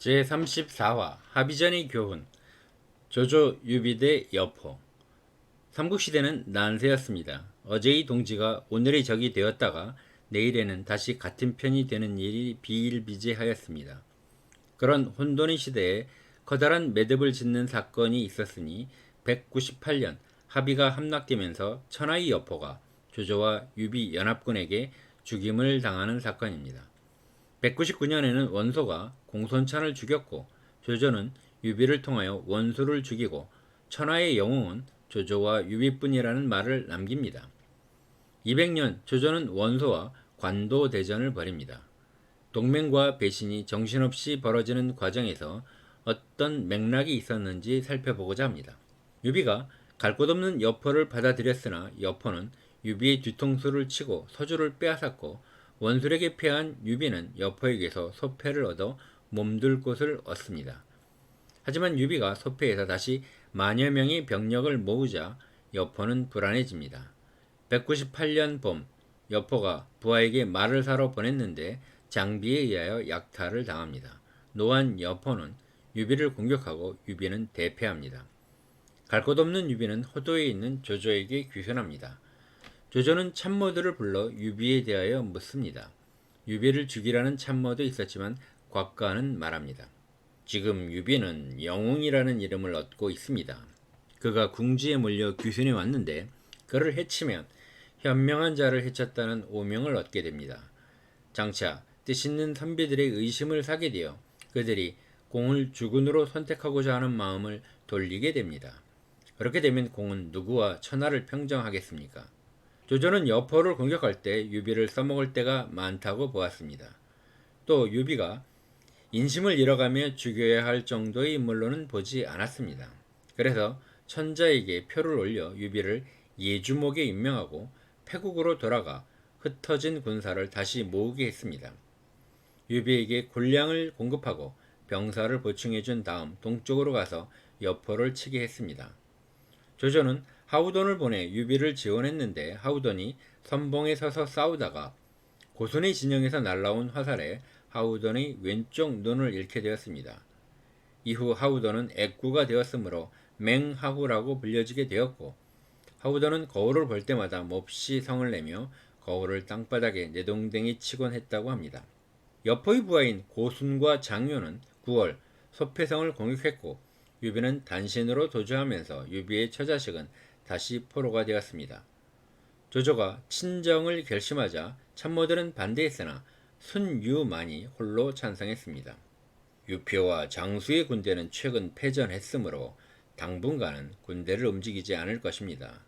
제34화 합의전의 교훈. 조조 유비 대 여포. 삼국시대는 난세였습니다. 어제의 동지가 오늘의 적이 되었다가 내일에는 다시 같은 편이 되는 일이 비일비재하였습니다. 그런 혼돈의 시대에 커다란 매듭을 짓는 사건이 있었으니 198년 합의가 함락되면서 천하의 여포가 조조와 유비 연합군에게 죽임을 당하는 사건입니다. 199년에는 원소가 공손찬을 죽였고 조조는 유비를 통하여 원소를 죽이고 천하의 영웅은 조조와 유비뿐이라는 말을 남깁니다. 200년 조조는 원소와 관도 대전을 벌입니다. 동맹과 배신이 정신없이 벌어지는 과정에서 어떤 맥락이 있었는지 살펴보고자 합니다. 유비가 갈 곳 없는 여포를 받아들였으나 여포는 유비의 뒤통수를 치고 서주를 빼앗았고 원술에게 패한 유비는 여포에게서 소패를 얻어 몸둘 곳을 얻습니다. 하지만 유비가 소패에서 다시 만여 명의 병력을 모으자 여포는 불안해집니다. 198년 봄 여포가 부하에게 말을 사러 보냈는데 장비에 의하여 약탈을 당합니다. 노한 여포는 유비를 공격하고 유비는 대패합니다. 갈 곳 없는 유비는 호도에 있는 조조에게 귀순합니다. 조조는 참모들을 불러 유비에 대하여 묻습니다. 유비를 죽이라는 참모도 있었지만 곽가는 말합니다. 지금 유비는 영웅이라는 이름을 얻고 있습니다. 그가 궁지에 몰려 귀순해 왔는데 그를 해치면 현명한 자를 해쳤다는 오명을 얻게 됩니다. 장차 뜻있는 선비들의 의심을 사게 되어 그들이 공을 주군으로 선택하고자 하는 마음을 돌리게 됩니다. 그렇게 되면 공은 누구와 천하를 평정하겠습니까? 조조는 여포를 공격할 때 유비를 써먹을 때가 많다고 보았습니다. 또 유비가 인심을 잃어가며 죽여야 할 정도의 인물로는 보지 않았습니다. 그래서 천자에게 표를 올려 유비를 예주목에 임명하고 패국으로 돌아가 흩어진 군사를 다시 모으게 했습니다. 유비에게 군량을 공급하고 병사를 보충해준 다음 동쪽으로 가서 여포를 치게 했습니다. 조조는 하우돈을 보내 유비를 지원했는데 하우돈이 선봉에 서서 싸우다가 고순의 진영에서 날라온 화살에 하우돈의 왼쪽 눈을 잃게 되었습니다. 이후 하우돈은 액구가 되었으므로 맹하후라고 불려지게 되었고 하우돈은 거울을 볼 때마다 몹시 성을 내며 거울을 땅바닥에 내동댕이 치곤 했다고 합니다. 여포의 부하인 고순과 장묘는 9월 소패성을 공격했고 유비는 단신으로 도주하면서 유비의 처자식은 다시 포로가 되었습니다. 조조가 친정을 결심하자 참모들은 반대했으나 순유만이 홀로 찬성했습니다. 유표와 장수의 군대는 최근 패전했으므로 당분간은 군대를 움직이지 않을 것입니다.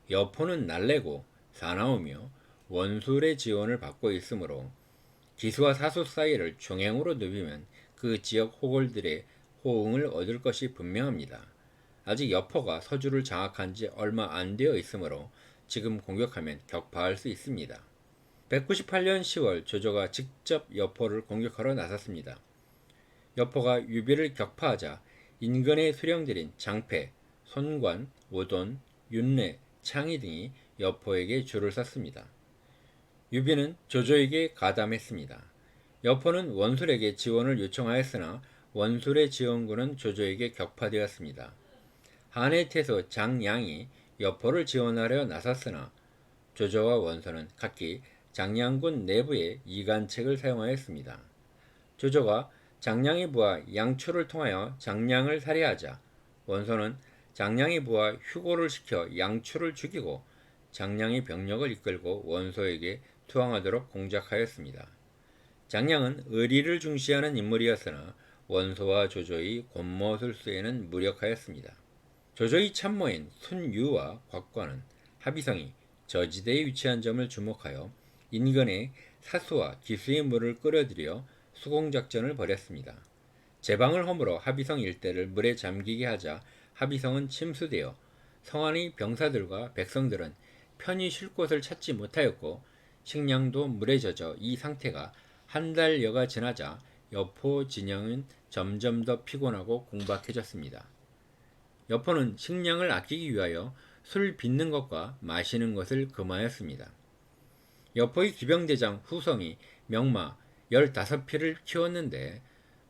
여포는 날래고 사나우며 원술의 지원을 받고 있으므로 기수와 사수 사이를 중행으로 누비면 그 지역 호골들의 호응을 얻을 것이 분명합니다. 아직 여포가 서주를 장악한 지 얼마 안 되어 있으므로 지금 공격하면 격파할 수 있습니다. 198년 10월 조조가 직접 여포를 공격하러 나섰습니다. 여포가 유비를 격파하자 인근의 수령들인 장패, 손관, 오돈, 윤례, 창희 등이 여포에게 줄을 섰습니다. 유비는 조조에게 가담했습니다. 여포는 원술에게 지원을 요청하였으나 원술의 지원군은 조조에게 격파되었습니다. 한해 태소 장양이 여포를 지원하려 나섰으나 조조와 원소는 각기 장양군 내부에 이간책을 사용하였습니다. 조조가 장량의 부하 양추를 통하여 장량을 살해하자 원소는 장량의 부하 휴고를 시켜 양추를 죽이고 장량의 병력을 이끌고 원소에게 투항하도록 공작하였습니다. 장량은 의리를 중시하는 인물이었으나 원소와 조조의 권모술수에는 무력하였습니다. 조조의 참모인 순유와 곽과는 합의성이 저지대에 위치한 점을 주목하여 인근에 사수와 기수의 물을 끌어들여 수공작전을 벌였습니다. 제방을 허물어 합의성 일대를 물에 잠기게 하자 합의성은 침수되어 성안의 병사들과 백성들은 편히 쉴 곳을 찾지 못하였고 식량도 물에 젖어 이 상태가 한 달여가 지나자 여포 진영은 점점 더 피곤하고 공박해졌습니다. 여포는 식량을 아끼기 위하여 술 빚는 것과 마시는 것을 금하였습니다. 여포의 기병대장 후성이 명마 15피를 키웠는데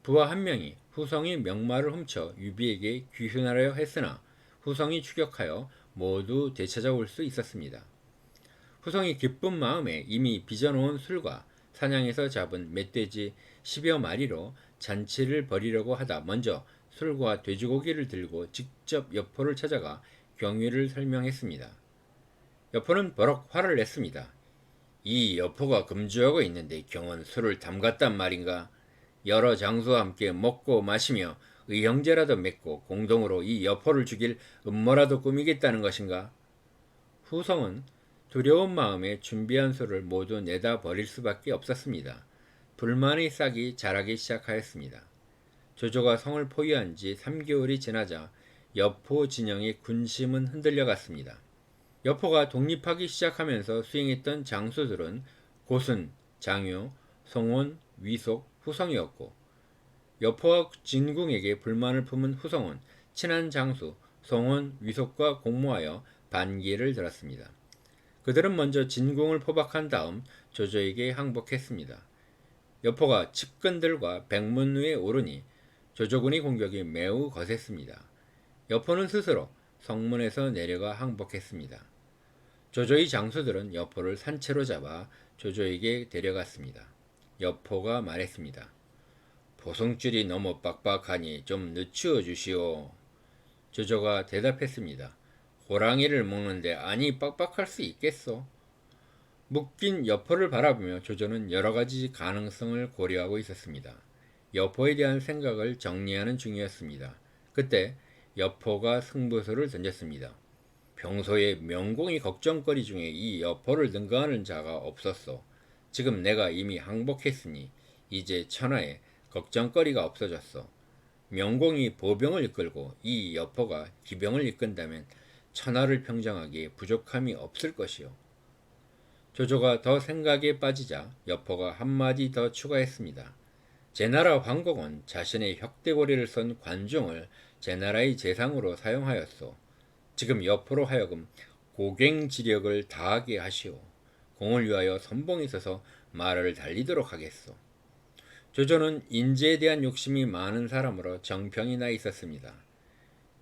부하 한 명이 후성의 명마를 훔쳐 유비에게 귀순하려 했으나 후성이 추격하여 모두 되찾아올 수 있었습니다. 후성이 기쁜 마음에 이미 빚어놓은 술과 사냥에서 잡은 멧돼지 10여 마리로 잔치를 벌이려고 하다 먼저 술과 돼지고기를 들고 직접 여포를 찾아가 경위를 설명했습니다. 여포는 버럭 화를 냈습니다. 이 여포가 금주하고 있는데 경은 술을 담갔단 말인가? 여러 장수와 함께 먹고 마시며 의형제라도 맺고 공동으로 이 여포를 죽일 음모라도 꾸미겠다는 것인가? 후성은 두려운 마음에 준비한 술을 모두 내다 버릴 수밖에 없었습니다. 불만의 싹이 자라기 시작하였습니다. 조조가 성을 포위한 지 3개월이 지나자 여포 진영의 군심은 흔들려 갔습니다. 여포가 독립하기 시작하면서 수행했던 장수들은 고순, 장유, 송원, 위속, 후성이었고 여포와 진궁에게 불만을 품은 후성은 친한 장수 송원, 위속과 공모하여 반기를 들었습니다. 그들은 먼저 진궁을 포박한 다음 조조에게 항복했습니다. 여포가 측근들과 백문루에 오르니 조조군의 공격이 매우 거셌습니다. 여포는 스스로 성문에서 내려가 항복했습니다. 조조의 장수들은 여포를 산채로 잡아 조조에게 데려갔습니다. 여포가 말했습니다. 보송줄이 너무 빡빡하니 좀 늦추어 주시오. 조조가 대답했습니다. 호랑이를 먹는데 아니 빡빡할 수 있겠소? 묶인 여포를 바라보며 조조는 여러가지 가능성을 고려하고 있었습니다. 여포에 대한 생각을 정리하는 중이었습니다. 그때 여포가 승부수를 던졌습니다. 평소에 명공이 걱정거리 중에 이 여포를 능가하는 자가 없었소. 지금 내가 이미 항복했으니 이제 천하에 걱정거리가 없어졌소. 명공이 보병을 이끌고 이 여포가 기병을 이끈다면 천하를 평정하기에 부족함이 없을 것이요. 조조가 더 생각에 빠지자 여포가 한마디 더 추가했습니다. 제나라 황공은 자신의 혁대고리를 쏜 관종을 제나라의 재상으로 사용하였소. 지금 여포로 하여금 고갱지력을 다하게 하시오. 공을 위하여 선봉에 서서 말을 달리도록 하겠소. 조조는 인재에 대한 욕심이 많은 사람으로 정평이 나 있었습니다.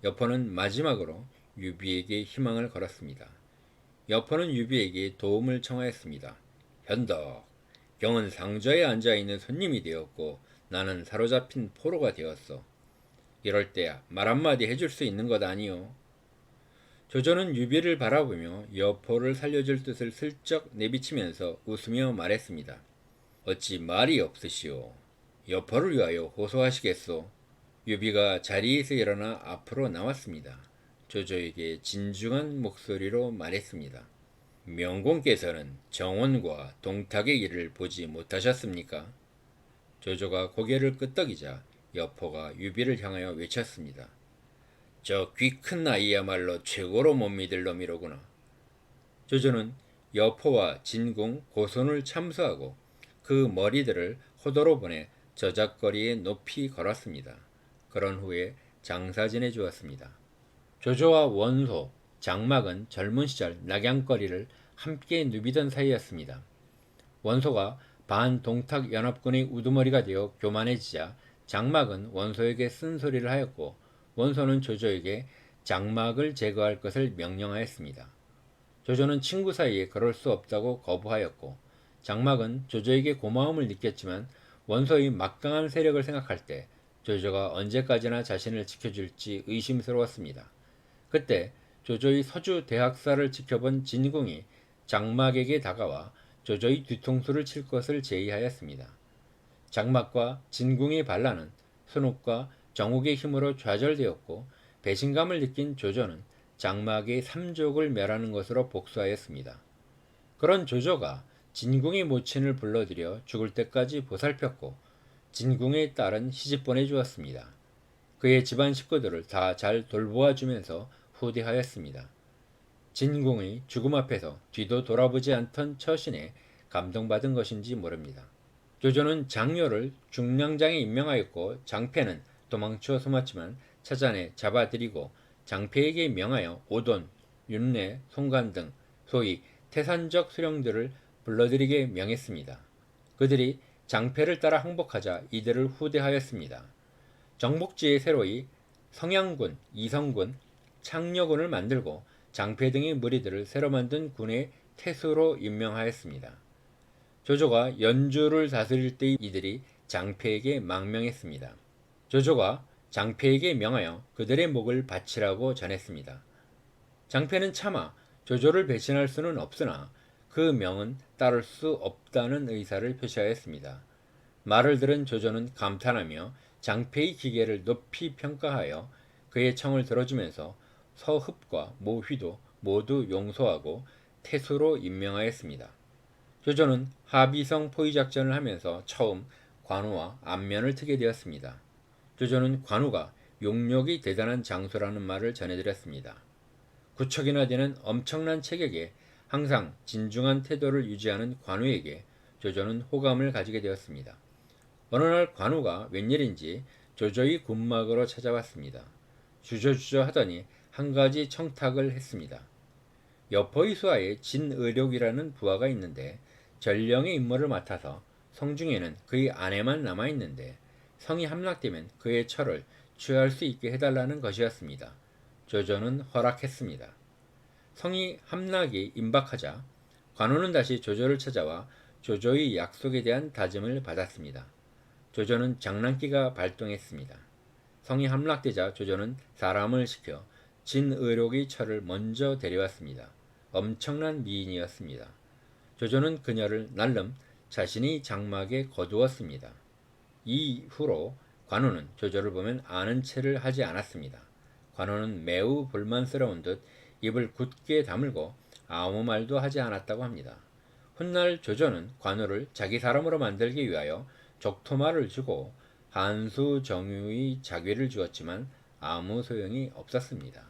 여포는 마지막으로 유비에게 희망을 걸었습니다. 여포는 유비에게 도움을 청하였습니다. 현덕, 경은 상좌에 앉아있는 손님이 되었고 나는 사로잡힌 포로가 되었어. 이럴 때 말 한마디 해줄 수 있는 것 아니오. 조조는 유비를 바라보며 여포를 살려줄 뜻을 슬쩍 내비치면서 웃으며 말했습니다. 어찌 말이 없으시오. 여포를 위하여 호소하시겠소. 유비가 자리에서 일어나 앞으로 나왔습니다. 조조에게 진중한 목소리로 말했습니다. 명공께서는 정원과 동탁의 일을 보지 못하셨습니까? 조조가 고개를 끄덕이자 여포가 유비를 향하여 외쳤습니다. 저 귀 큰 아이야말로 최고로 못 믿을 놈이로구나. 조조는 여포와 진궁, 고손을 참수하고 그 머리들을 호도로 보내 저작거리에 높이 걸었습니다. 그런 후에 장사지내 주었습니다. 조조와 원소, 장막은 젊은 시절 낙양거리를 함께 누비던 사이였습니다. 원소가 반동탁 연합군의 우두머리가 되어 교만해지자 장막은 원소에게 쓴소리를 하였고 원소는 조조에게 장막을 제거할 것을 명령하였습니다. 조조는 친구 사이에 그럴 수 없다고 거부하였고 장막은 조조에게 고마움을 느꼈지만 원소의 막강한 세력을 생각할 때 조조가 언제까지나 자신을 지켜줄지 의심스러웠습니다. 그때 조조의 서주 대학살을 지켜본 진궁이 장막에게 다가와 조조의 뒤통수를 칠 것을 제의하였습니다. 장막과 진궁의 반란은 순욱과 정욱의 힘으로 좌절되었고 배신감을 느낀 조조는 장막의 삼족을 멸하는 것으로 복수하였습니다. 그런 조조가 진궁의 모친을 불러들여 죽을 때까지 보살폈고 진궁의 딸은 시집 보내주었습니다. 그의 집안 식구들을 다 잘 돌보아주면서 후대하였습니다. 진궁의 죽음 앞에서 뒤도 돌아보지 않던 처신에 감동받은 것인지 모릅니다. 조조는 장요를 중량장에 임명하였고 장패는 도망쳐 숨었지만 찾아내 잡아들이고 장패에게 명하여 오돈, 윤례, 송간 등 소위 태산적 수령들을 불러들이게 명했습니다. 그들이 장패를 따라 항복하자 이들을 후대하였습니다. 정복지에 새로이 성양군, 이성군, 창녀군을 만들고 장패 등의 무리들을 새로 만든 군의 태수로 임명하였습니다. 조조가 연주를 다스릴 때 이들이 장패에게 망명했습니다. 조조가 장패에게 명하여 그들의 목을 바치라고 전했습니다. 장패는 차마 조조를 배신할 수는 없으나 그 명은 따를 수 없다는 의사를 표시하였습니다. 말을 들은 조조는 감탄하며 장패의 기계를 높이 평가하여 그의 청을 들어주면서 서흡과 모휘도 모두 용서하고 태수로 임명하였습니다. 조조는 하비성 포위작전을 하면서 처음 관우와 안면을 트게 되었습니다. 조조는 관우가 용력이 대단한 장수라는 말을 전해드렸습니다. 9척이나 되는 엄청난 체격에 항상 진중한 태도를 유지하는 관우에게 조조는 호감을 가지게 되었습니다. 어느 날 관우가 웬일인지 조조의 군막으로 찾아왔습니다. 주저주저 하더니 한 가지 청탁을 했습니다. 여포의 수하에 진의록이라는 부하가 있는데 전령의 임무를 맡아서 성중에는 그의 아내만 남아있는데 성이 함락되면 그의 처를 취할 수 있게 해달라는 것이었습니다. 조조는 허락했습니다. 성이 함락이 임박하자 관우는 다시 조조를 찾아와 조조의 약속에 대한 다짐을 받았습니다. 조조는 장난기가 발동했습니다. 성이 함락되자 조조는 사람을 시켜 진의록의 처를 먼저 데려왔습니다. 엄청난 미인이었습니다. 조조는 그녀를 날름 자신의 장막에 거두었습니다. 이후로 관우는 조조를 보면 아는 체를 하지 않았습니다. 관우는 매우 불만스러운 듯 입을 굳게 다물고 아무 말도 하지 않았다고 합니다. 훗날 조조는 관우를 자기 사람으로 만들기 위하여 적토마를 주고 한수 정유의 자귀를 주었지만 아무 소용이 없었습니다.